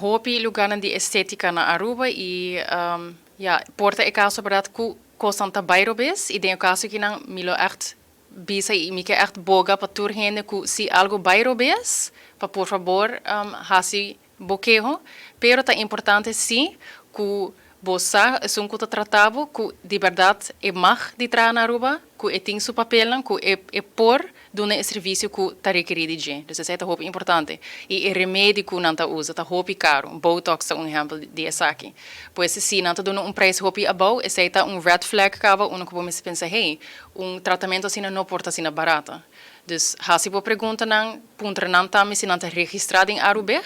Hopi lugar de estética na Aruba e porta é caso para que costanta bairro bes e tem o caso que não milo echt bisa e me que echt boga para tur gente que se algo bairro bes para por favor hasi boquejo pero tá importante sim que você é um que tratado que de verdade é mag de tra na Aruba que é tem seu papel que é por doen serviço que está requerido de gente. Dus é muito importante. E o remédio que não usa está muito caro. Botox é exemplo desse aqui. Pois se não está dando preço muito abau, esse é red flag cava, uno que você pensa, hey, tratamento assim não porta assim barata. Dus se você pergunta não, puntra não também se não está registrado em Aruba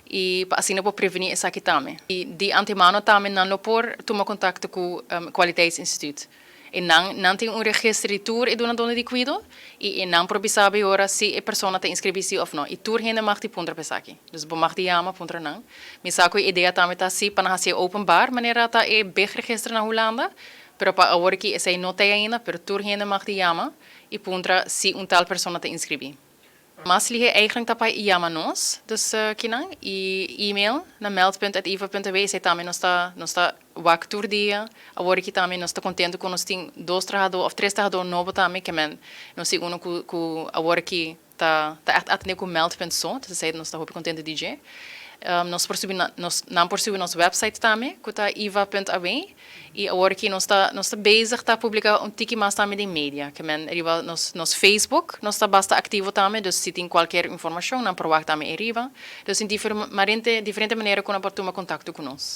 e assim não pode prevenir essa aqui também. E de antemano também não pode tomar contato com o Kwaliteitsinstituut. E não tem registro de tour e dona de cuido e não probe sabe ora se a pessoa tem inscrição ou não. E tour ainda mag die puntra pesaki. Dus bo mag die ama puntra não. Me saco ideia também tá se para fazer open bar maneira tá é bem registro na Holanda. Pero para agora que essa não tem ainda, pero tour ainda mag die ama e puntra se tal pessoa tem inscrição. Mas liege eigenlijk tapay iama nos, dus kinang e-mail na meld.iva.w se também nós está wak tour dia, agora que também nós está contente com nós tem 2 trabajador ou 3 trabajador novo também que men nós sei uno que agora que tá atender com meld.so, dus sei nós está muito contente DJ. Nós não possuímos nosso website também, que está iva.aw e agora que nós está bezig tá publicar tiki mais também de mídia, que men arriba nos Facebook, nós está bastante ativo também, dus se tem qualquer informação, não provar também arriba, dus em diferente maneira que não pode tomar contato com nós.